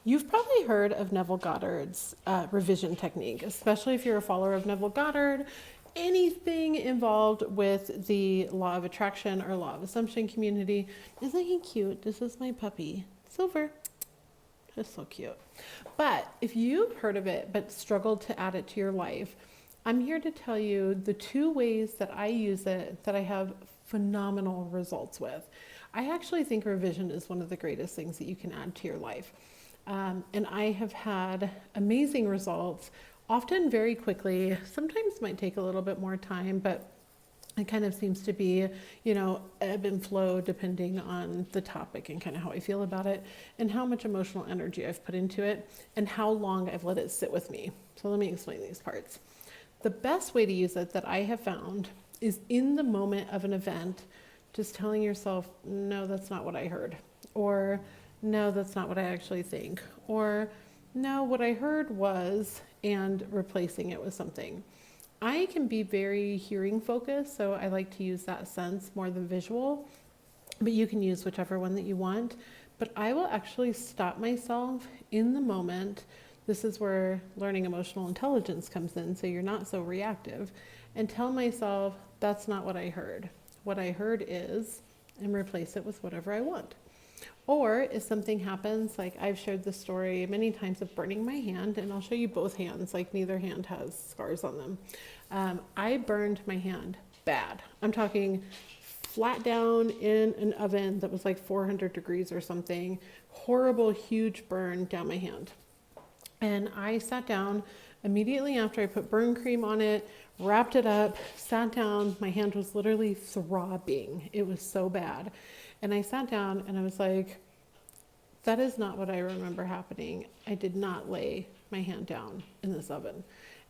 You've probably heard of Neville Goddard's revision technique, especially if you're a follower of Neville Goddard. Anything involved with the law of attraction or law of assumption community. Isn't he cute? This is my puppy, Silver. Just so cute. But if you've heard of it but struggled to add it to your life, I'm here to tell you the 2 ways that I use it that I have phenomenal results with. I actually think revision is one of the greatest things that you can add to your life. And I have had amazing results, often very quickly. Sometimes might take a little bit more time, but it kind of seems to be, ebb and flow depending on the topic and kind of how I feel about it and how much emotional energy I've put into it and how long I've let it sit with me. So let me explain these parts. The best way to use it that I have found is in the moment of an event, just telling yourself, no, that's not what I heard. Or no, that's not what I actually think. Or no, what I heard was, and replacing it with something. I can be very hearing focused, so I like to use that sense more than visual, but you can use whichever one that you want. But I will actually stop myself in the moment. This is where learning emotional intelligence comes in, so you're not so reactive, and tell myself, that's not what I heard. What I heard is, and replace it with whatever I want. Or if something happens, like I've shared the story many times of burning my hand, and I'll show you both hands, like neither hand has scars on them. I burned my hand bad. I'm talking flat down in an oven that was like 400 degrees or something. Horrible, huge burn down my hand. And I sat down immediately after I put burn cream on it, wrapped it up, sat down. My hand was literally throbbing. It was so bad. And I sat down and I was like, that is not what I remember happening. I did not lay my hand down in this oven.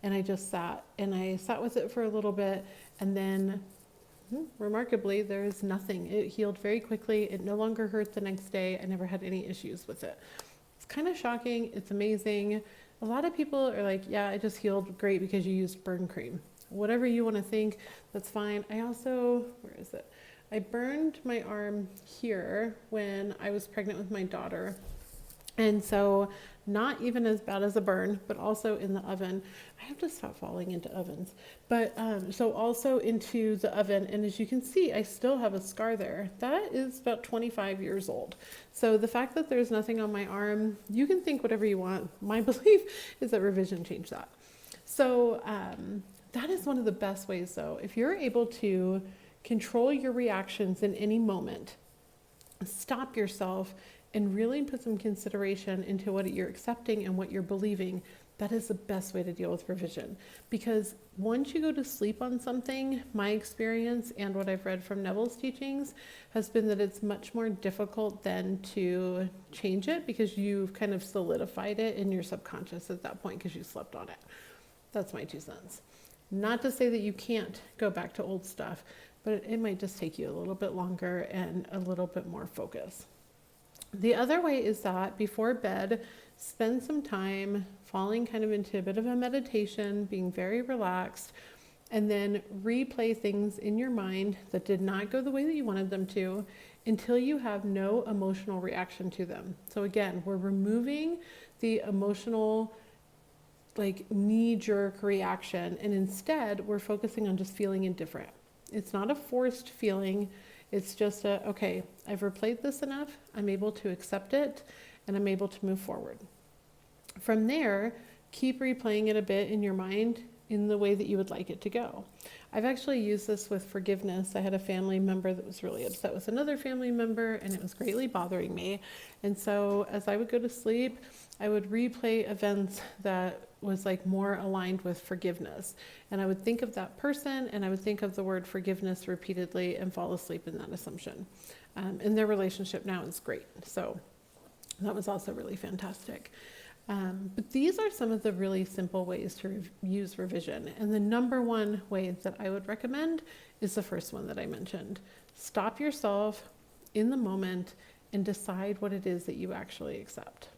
And I just sat with it for a little bit. And then remarkably, there's nothing. It healed very quickly. It no longer hurt the next day. I never had any issues with it. It's kind of shocking. It's amazing. A lot of people are like, yeah, I just healed great because you used burn cream. Whatever you want to think, that's fine. I also, where is it? I burned my arm here when I was pregnant with my daughter. And so not even as bad as a burn, but also in the oven. I have to stop falling into ovens. But so also into the oven. And as you can see, I still have a scar there. That is about 25 years old. So the fact that there's nothing on my arm, you can think whatever you want. My belief is that revision changed that. So that is one of the best ways though. If you're able to control your reactions in any moment, stop yourself and really put some consideration into what you're accepting and what you're believing, that is the best way to deal with revision. Because once you go to sleep on something, my experience and what I've read from Neville's teachings has been that it's much more difficult then to change it because you've kind of solidified it in your subconscious at that point because you slept on it. That's my 2 cents. Not to say that you can't go back to old stuff, but it might just take you a little bit longer and a little bit more focus. The other way is that before bed, spend some time falling kind of into a bit of a meditation, being very relaxed, and then replay things in your mind that did not go the way that you wanted them to until you have no emotional reaction to them. So again, we're removing the emotional knee-jerk reaction, and instead we're focusing on just feeling indifferent. It's not a forced feeling. It's just okay, I've replayed this enough, I'm able to accept it, and I'm able to move forward. From there, keep replaying it a bit in your mind in the way that you would like it to go. I've actually used this with forgiveness. I had a family member that was really upset with another family member, and it was greatly bothering me. And so as I would go to sleep, I would replay events that was more aligned with forgiveness. And I would think of that person, and I would think of the word forgiveness repeatedly and fall asleep in that assumption. And their relationship now is great. So that was also really fantastic. But these are some of the really simple ways to use revision. And the number one way that I would recommend is the first one that I mentioned. Stop yourself in the moment and decide what it is that you actually accept.